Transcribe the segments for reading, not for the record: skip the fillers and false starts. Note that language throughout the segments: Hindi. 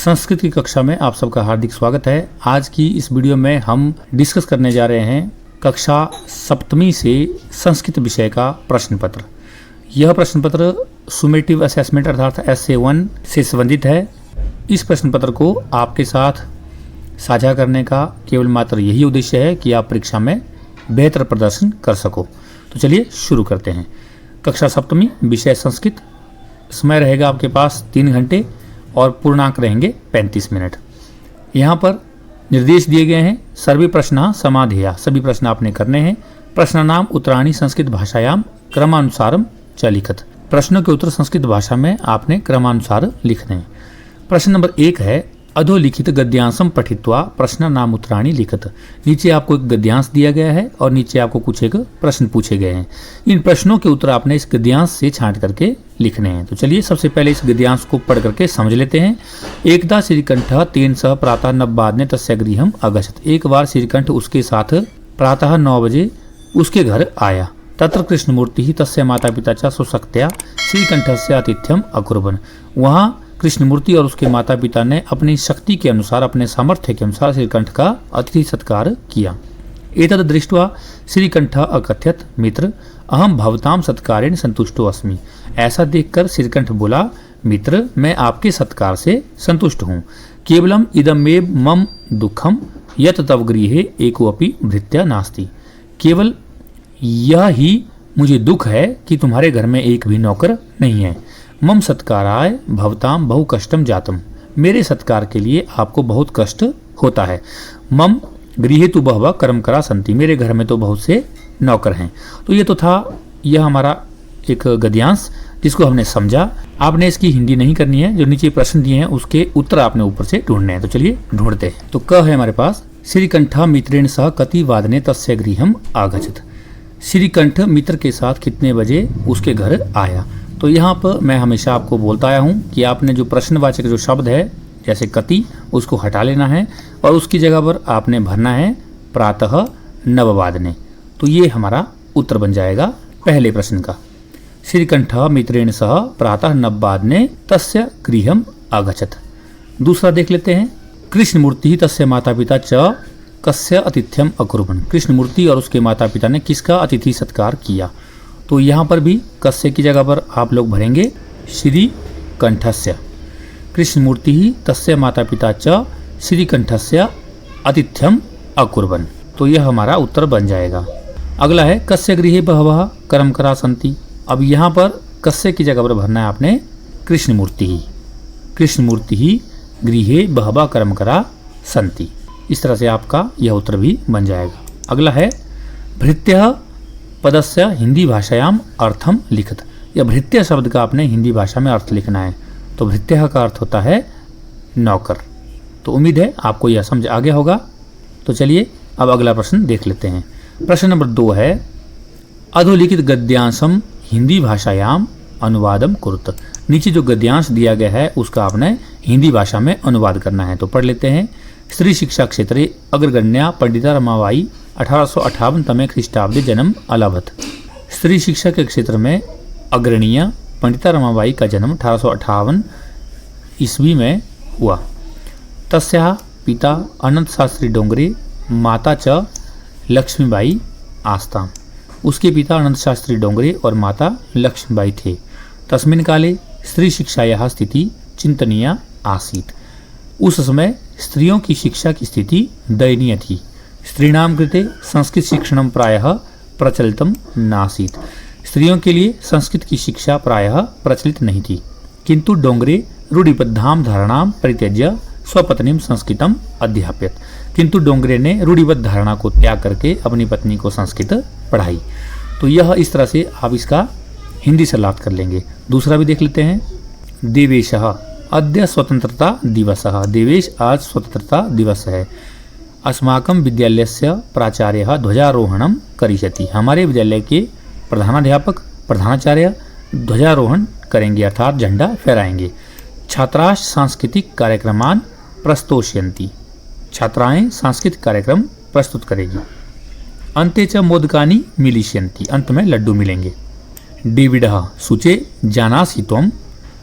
संस्कृत की कक्षा में आप सबका हार्दिक स्वागत है। आज की इस वीडियो में हम डिस्कस करने जा रहे हैं कक्षा सप्तमी से संस्कृत विषय का प्रश्न पत्र। यह प्रश्न पत्र सुमेटिव असेसमेंट अर्थात SA1 से संबंधित है। इस प्रश्न पत्र को आपके साथ साझा करने का केवल मात्र यही उद्देश्य है कि आप परीक्षा में बेहतर प्रदर्शन कर सको। तो चलिए शुरू करते हैं। कक्षा सप्तमी विषय संस्कृत, समय रहेगा आपके पास 3 घंटे और पूर्णांक रहेंगे 35 मिनट। यहाँ पर निर्देश दिए गए हैं। सर्वे प्रश्न समाधेया, सभी प्रश्न आपने करने हैं। प्रश्न नाम उत्तराणी संस्कृत भाषायाम क्रमानुसारम च लिखत, प्रश्नों के उत्तर संस्कृत भाषा में आपने क्रमानुसार लिखने हैं। प्रश्न नंबर 1 है अधोलिखित गद्यांशम पठित्वा प्रश्न नाम उत्तराणी लिखत। नीचे आपको एक गद्यांश दिया गया है और नीचे आपको कुछ एक प्रश्न पूछे गए हैं। इन प्रश्नों के उत्तर आपने इस गद्यांश से छांट करके लिखने हैं। तो चलिए सबसे पहले इस गद्यांश को पढ़ करके समझ लेते हैं। एकदा श्रीकंठ तेन सह प्रातः नववादने तस्य गृहम अगच्छत। एक बार श्रीकंठ उसके साथ प्रातः 9 बजे उसके घर आया। तत्र कृष्णमूर्ति तस्य माता पिता च सुशक्त्या श्रीकंठस्य आतिथ्यम अकुर्वन्। वहाँ कृष्णमूर्ति और उसके माता पिता ने अपनी शक्ति के अनुसार, अपने सामर्थ्य के अनुसार श्रीकंठ का अतिथि सत्कार किया। एतद् दृष्ट्वा श्रीकंठ अकथयत मित्र अहम भवताम सत्कारेण संतुष्टो अस्मि। ऐसा देखकर श्रीकंठ बोला, मित्र मैं आपके सत्कार से संतुष्ट हूँ। केवलम इदमेव मम दुखम यत तव गृहे एकोऽपि भृत्या नास्ति। केवल यह ही मुझे दुख है कि तुम्हारे घर में एक भी नौकर नहीं है। मम सत्काराय भवताम बहु कष्टम जातम। मेरे सत्कार के लिए आपको बहुत कष्ट होता है। मम गृहे तु बहवः कर्मकरा सन्ति। मेरे घर में तो बहुत से नौकर हैं। तो ये तो था यह हमारा एक गद्यांश जिसको हमने समझा। आपने इसकी हिंदी नहीं करनी है। जो नीचे प्रश्न दिए हैं उसके उत्तर आपने ऊपर से ढूंढने हैं। तो चलिए ढूंढते हैं। तो क है हमारे पास श्रीकंठ मित्रेण सह कति वादने तस्य गृहम आगच्छत। श्रीकंठ मित्र के साथ कितने बजे उसके घर आया। तो यहाँ पर मैं हमेशा आपको बोलता आया हूँ कि आपने जो प्रश्नवाचक जो शब्द है जैसे कति उसको हटा लेना है और उसकी जगह पर आपने भरना है प्रातः नववादने। तो ये हमारा उत्तर बन जाएगा पहले प्रश्न का। श्रीकंठ मित्रेण सह प्रातः नववादने तस्य गृहम आगच्छत। दूसरा देख लेते हैं। कृष्णमूर्ति तस्य माता पिता च कस्य आतिथ्यम अकुर्वन्। कृष्णमूर्ति और उसके माता पिता ने किसका अतिथि सत्कार किया। तो यहाँ पर भी कस्य की जगह पर आप लोग भरेंगे श्रीकंठस्य। कृष्णमूर्ति ही तस्य माता पिता च श्रीकंठस्य आतिथ्यम अकुर्वन्। तो यह हमारा उत्तर बन जाएगा। अगला है कस्य गृहे बहवः कर्मकरा सन्ति। अब यहाँ पर कस्य की जगह पर भरना है आपने कृष्णमूर्ति ही। कृष्णमूर्ति ही गृहे बहवः कर्मकरा सन्ति। इस तरह से आपका यह उत्तर भी बन जाएगा। अगला है भृत्यः पदस्य हिंदी भाषायाम अर्थम लिखत। या भृत्य शब्द का आपने हिंदी भाषा में अर्थ लिखना है। तो भृत्य का अर्थ होता है नौकर। तो उम्मीद है आपको यह समझ आ गया होगा। तो चलिए अब अगला प्रश्न देख लेते हैं। प्रश्न नंबर 2 है अधोलिखित गद्यांशम हिंदी भाषायाम अनुवादम कुरुत। नीचे जो गद्यांश दिया गया है उसका आपने हिंदी भाषा में अनुवाद करना है। तो पढ़ लेते हैं। स्त्री शिक्षा क्षेत्रे अग्रगण्या पंडिता रमाबाई 1858 तमे ख्रीष्टाब्दे जन्म अलभत। स्त्री शिक्षा के क्षेत्र में अग्रणीय पंडिता रमाबाई का जन्म 1858 ईस्वी में हुआ। तस्याः पिता अनंत शास्त्री डोंगरे माता च लक्ष्मीबाई आस्ताम। उसके पिता अनंत शास्त्री डोंगरे और माता लक्ष्मीबाई थे। तस्मिन् काले स्त्री शिक्षायाः स्थिति चिंतनीया आसीत्। उस समय स्त्रियों की शिक्षा की स्थिति दयनीय थी। स्त्रीणाम कृते संस्कृत शिक्षणम प्रायः प्रचलितम नासीत्। स्त्रियों के लिए संस्कृत की शिक्षा प्रायः प्रचलित नहीं थी। किंतु डोंगरे रूढ़िबद्धाम धारणाम परित्यज्य स्वपत्नीम संस्कृतम अध्याप्यत। किंतु डोंगरे ने रूढ़िबद्ध धारणा को त्याग करके अपनी पत्नी को संस्कृत पढ़ाई। तो यह इस तरह से आप इसका हिंदी से लाभ कर लेंगे। दूसरा भी देख लेते हैं। देवेशः अद्य स्वतंत्रता दिवसः। देवेश आज स्वतंत्रता दिवस है। अस्माकं विद्यालयस्य प्राचार्यः ध्वजारोहणं करिष्यति। हमारे विद्यालय के प्रधानाध्यापक प्रधानाचार्य ध्वजारोहण करेंगे अर्थात झंडा फहराएंगे। छात्राः सांस्कृतिक कार्यक्रमान प्रस्तोष्यन्ति। छात्राएं सांस्कृतिक कार्यक्रम प्रस्तुत करेगी। अन्ते च मोदकानि मिलिष्यन्ति। अंत में लड्डू मिलेंगे। डेविडः शुचे जानासि त्वम्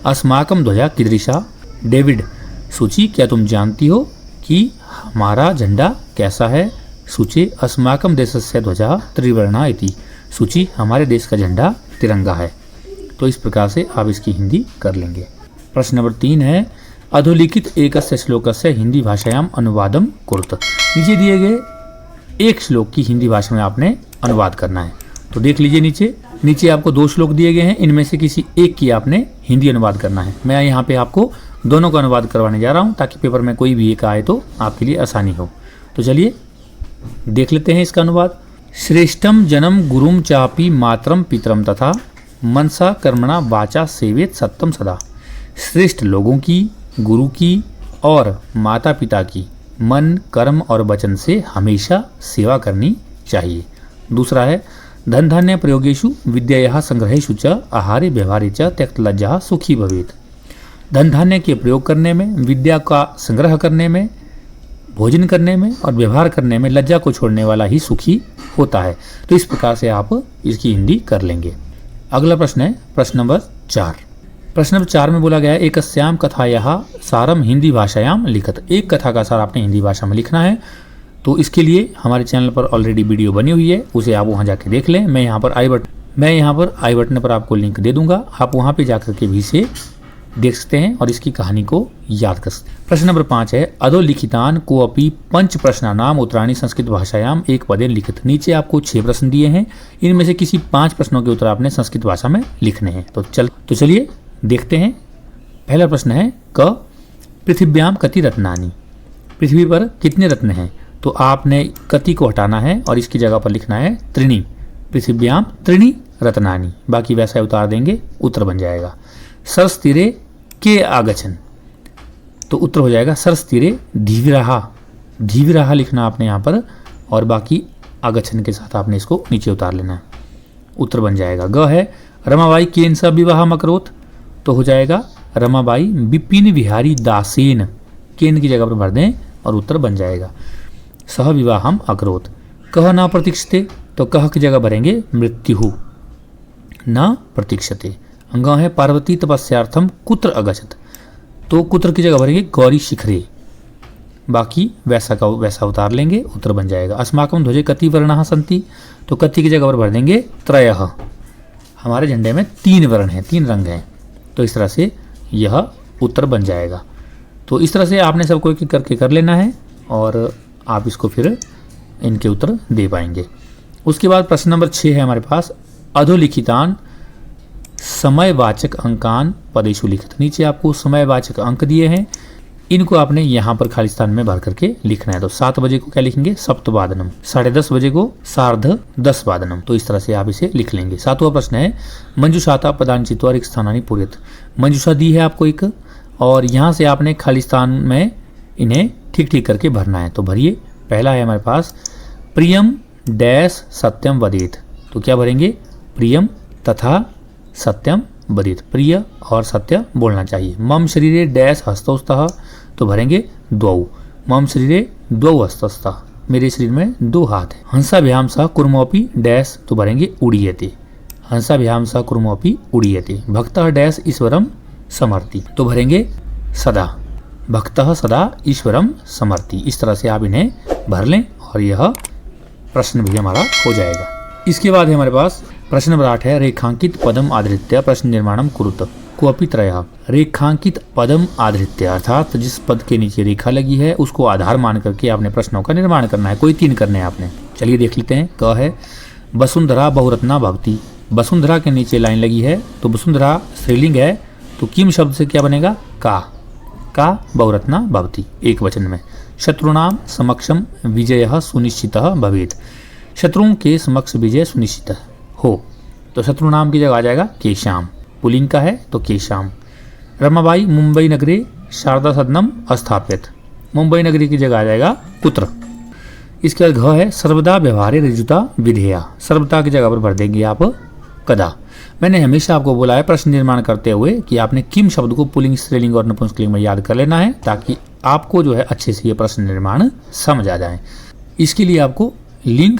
अस्माकं ध्वजा कीदृशा। डेविड सूची क्या तुम जानती हो कि हमारा झंडा कैसा है? सूची अस्माकं देशस्य ध्वजा त्रिवर्णा इति। सूची हमारे देश का झंडा तिरंगा है। तो इस प्रकार से आप इसकी हिंदी कर लेंगे। प्रश्न नंबर 3 है अधोलिखित एकस्य श्लोकस्य हिंदी भाषायाम अनुवादम कुरुत। नीचे दिए गए एक श्लोक की हिंदी भाषा में आपने अनुवाद करना है। तो देख लीजिए नीचे आपको 2 श्लोक दिए गए हैं, इनमें से किसी एक की आपने हिंदी अनुवाद करना है। मैं यहाँ पे आपको दोनों का अनुवाद करवाने जा रहा हूँ ताकि पेपर में कोई भी एक आए तो आपके लिए आसानी हो। तो चलिए देख लेते हैं इसका अनुवाद। श्रेष्ठम जनम गुरुम चापी मातरम पितरम तथा मनसा कर्मणा वाचा सेवेत सत्यम सदा। श्रेष्ठ लोगों की, गुरु की और माता पिता की मन, कर्म और वचन से हमेशा सेवा करनी चाहिए। दूसरा है धन धान्य प्रयोगेषु विद्यायाः संग्रहेषु च आहारे व्यवहारे च त्यक्तलज्जा सुखी भवेत्। धन धान्य के प्रयोग करने में, विद्या का संग्रह करने में, भोजन करने में और व्यवहार करने में लज्जा को छोड़ने वाला ही सुखी होता है। तो इस प्रकार से आप इसकी हिंदी कर लेंगे। अगला प्रश्न है प्रश्न नंबर 4। प्रश्न नंबर 4 में बोला गया है एकस्याम कथायाः सारम हिंदी भाषायाम लिखत। एक कथा का सार आपने हिंदी भाषा में लिखना है। तो इसके लिए हमारे चैनल पर ऑलरेडी वीडियो बनी हुई है, उसे आप वहां जाके देख लें। मैं यहाँ पर आई बटन पर आपको लिंक दे दूंगा, आप वहां पे जाकर के भी इसे देख सकते हैं और इसकी कहानी को याद कर सकते हैं। प्रश्न नंबर 5 है अधोलिखितान को अपि पंच प्रश्नानाम उत्तराणि संस्कृत भाषायाम एक पदेन लिखित। नीचे आपको 6 प्रश्न दिए हैं, इनमें से किसी 5 प्रश्नों के उत्तर आपने संस्कृत भाषा में लिखने हैं। तो चलिए देखते हैं। पहला प्रश्न है क पृथिव्याम कति रत्नानि। पृथ्वी पर कितने रत्न हैं? तो आपने कति को हटाना है और इसकी जगह पर लिखना है त्रीणि। पृथिव्याम त्रीणि रत्नानि, बाकी वैसा उतार देंगे, उत्तर बन जाएगा। सरस तीरे के आगछन, तो उत्तर हो जाएगा सरस तीरे धीविराहा। धीविराहा लिखना आपने यहाँ पर और बाकी आगछन के साथ आपने इसको नीचे उतार लेना है, उत्तर बन जाएगा। ग है रमाबाई केन स विवाहम अकरोत, तो हो जाएगा रमाबाई विपिन विहारी दासेन। केन की जगह पर भर दें और उत्तर बन जाएगा सह विवाहम अकरोत। कह न प्रतीक्षते, तो कह की जगह भरेंगे मृत्यु न प्रतीक्षते। अंग है पार्वती तपस्यार्थम कुत्र अगछत, तो कुत्र की जगह भरेंगे गौरी शिखरे, बाकी वैसा का वैसा उतार लेंगे, उत्तर बन जाएगा। अस्माकं ध्वजे कति वर्णाः सन्ति, तो कति की जगह पर भर देंगे त्रयः। हमारे झंडे में 3 वर्ण हैं, 3 रंग हैं, तो इस तरह से यह उत्तर बन जाएगा। तो इस तरह से आपने सबको एक करके कर लेना है और आप इसको फिर इनके उत्तर दे पाएंगे। उसके बाद प्रश्न नंबर 6 है हमारे पास अधोलिखितान समयवाचक अंकान पदेषु लिखित। नीचे आपको समयवाचक अंक दिए हैं, इनको आपने यहाँ पर खाली स्थान में भर करके लिखना है। तो 7 बजे को क्या लिखेंगे? सप्तवादनम। 10:30 बजे को सार्ध-10 तो इस तरह से आप इसे लिख लेंगे। 7वां प्रश्न है मंजुषाता पदानि चित्वा रिक्त स्थानानि पूरयेत्। मंजुषा दी है आपको एक और यहाँ से आपने खाली स्थान में इन्हें ठीक ठीक करके भरना है। तो भरिए। पहला है हमारे पास प्रियम डैश सत्यम वदेत, तो क्या भरेंगे? प्रियम तथा सत्यम वदेत, प्रिय और सत्य बोलना चाहिए। मम शरीरे डैश हस्तौस्तः, तो भरेंगे द्वौ। मम शरीरे द्वौ हस्तस्तः, मेरे शरीर में 2 हाथ है। हंसाभ्याम सह कुर्मोपि डैश, तो भरेंगे उड़ीयते। हंसाभ्याम सह कुर्मोपि उड़ीयते। भक्तः डैश ईश्वरम समर्ति, तो भरेंगे सदा। भक्तः सदा ईश्वरम समर्ति। इस तरह से आप इन्हें भर लें और यह प्रश्न भी हमारा हो जाएगा। इसके बाद है हमारे पास प्रश्न नंबर 8 है रेखांकित पदम आधृत्य प्रश्न निर्माणम कुरुत कोऽपि त्रयः। रेखांकित पदम आधृत्य अर्थात जिस पद के नीचे रेखा लगी है उसको आधार मान करके आपने प्रश्नों का निर्माण करना है। कोई 3 करने हैं आपने। चलिए देख लेते हैं। क है वसुंधरा बहुरत्ना भवति। वसुंधरा के नीचे लाइन लगी है तो वसुंधरा स्त्रीलिंग है तो किम शब्द से क्या बनेगा? का बहुरत्ना भवति, एक वचन में। शत्रुणाम समक्षम विजयः सुनिश्चितः भवेत्। शत्रुओं के समक्ष विजय सुनिश्चित हो, तो शत्रुनाम की जगह आ जाएगा केशाम। पुलिंग का है तो केशाम। रमाबाई मुंबई नगरे शारदा सदनम अस्थापित। मुंबई नगरी की जगह आ जाएगा कुत्र। इसके बाद घ है सर्वदा व्यवहारे ऋजुता विधेया। सर्वदा की जगह पर भर देंगे आप कदा। मैंने हमेशा आपको बोला है प्रश्न निर्माण करते हुए कि आपने किम शब्द को पुल्लिंग, स्त्रीलिंग और नपुंसकलिंग में याद कर लेना है ताकि आपको जो है अच्छे से ये प्रश्न निर्माण समझ आ जाए। इसके लिए आपको लिंग,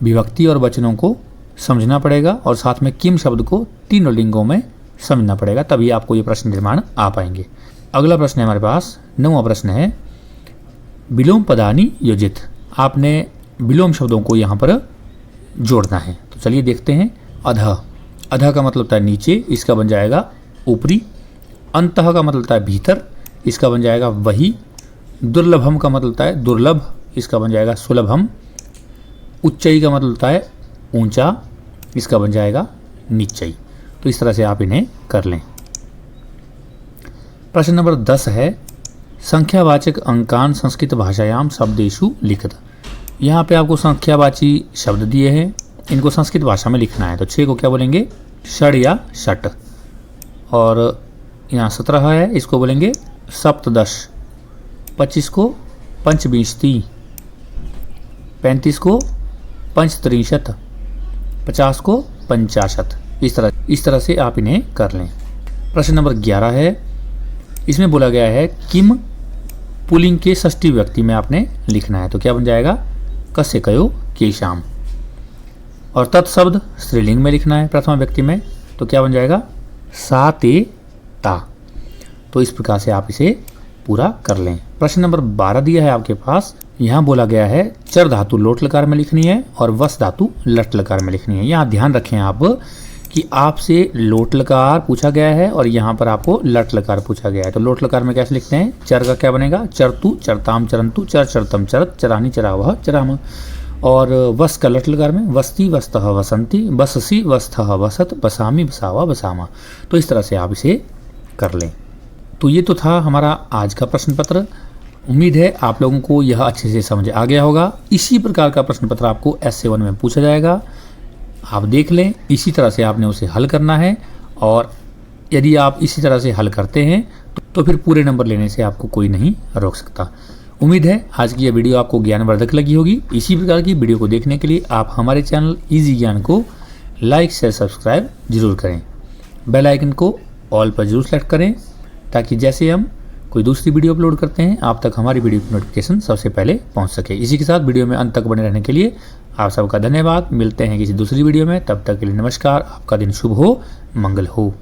विभक्ति और वचनों को समझना पड़ेगा और साथ में किम शब्द को 3 लिंगों में समझना पड़ेगा, तभी आपको ये प्रश्न निर्माण आ पाएंगे। अगला प्रश्न है हमारे पास 9वां प्रश्न है विलोम पदानि योजित। आपने विलोम शब्दों को यहाँ पर जोड़ना है। तो चलिए देखते हैं। अधः, अधः का मतलब होता है नीचे, इसका बन जाएगा ऊपरी। अंतः का मतलब होता है भीतर, इसका बन जाएगा वही। दुर्लभम का मतलब होता है दुर्लभ, इसका बन जाएगा सुलभम। उच्चई का मतलब होता है ऊंचा, इसका बन जाएगा नीचई। तो इस तरह से आप इन्हें कर लें। प्रश्न नंबर 10 है संख्यावाचक अंकान संस्कृत भाषायाम शब्देषु लिखित। यहाँ पे आपको संख्यावाची शब्द दिए हैं, इनको संस्कृत भाषा में लिखना है। तो 6 को क्या बोलेंगे? षड या षट। और यहाँ 17 है, इसको बोलेंगे सप्तदश। 25 को पंचविंशति, 35 को पंचत्रिशत, 50 को 50। इस तरह से आप इन्हें कर लें। प्रश्न नंबर 11 है, इसमें बोला गया है किम पुल्लिंग के षष्ठी व्यक्ति में आपने लिखना है। तो क्या बन जाएगा? कस्य कयो केशाम। और तत्शब्द स्त्रीलिंग में लिखना है प्रथम व्यक्ति में। तो क्या बन जाएगा? सा ते ता। तो इस प्रकार से आप इसे पूरा कर लें। प्रश्न नंबर 12 दिया है आपके पास। यहाँ बोला गया है चर धातु लोट लकार में लिखनी है और वस धातु लट लकार में लिखनी है। यहाँ ध्यान रखें आप कि आपसे लोट लकार पूछा गया है और यहाँ पर आपको लट लकार पूछा गया है। तो लोट लकार में कैसे लिखते हैं? चर का क्या बनेगा? चरतु चरताम चरंतु चर चरतम चरत चरानी चरावह चराम। और वस का लट लकार में वस्ती वस्तः वसंती बससी वस्तः वसत बसामी बसावा बसामा। तो इस तरह से आप इसे कर लें। तो ये तो था हमारा आज का प्रश्न पत्र। उम्मीद है आप लोगों को यह अच्छे से समझ आ गया होगा। इसी प्रकार का प्रश्न पत्र आपको S7 में पूछा जाएगा, आप देख लें। इसी तरह से आपने उसे हल करना है और यदि आप इसी तरह से हल करते हैं तो फिर पूरे नंबर लेने से आपको कोई नहीं रोक सकता। उम्मीद है आज की यह वीडियो आपको ज्ञानवर्धक लगी होगी। इसी प्रकार की वीडियो को देखने के लिए आप हमारे चैनल इजी ज्ञान को लाइक शेयर सब्सक्राइब जरूर करें। बेल आइकन को ऑल पर जरूर सेलेक्ट करें ताकि जैसे हम कोई दूसरी वीडियो अपलोड करते हैं आप तक हमारी वीडियो की नोटिफिकेशन सबसे पहले पहुंच सके। इसी के साथ वीडियो में अंत तक बने रहने के लिए आप सबका धन्यवाद। मिलते हैं किसी दूसरी वीडियो में, तब तक के लिए नमस्कार। आपका दिन शुभ हो, मंगल हो।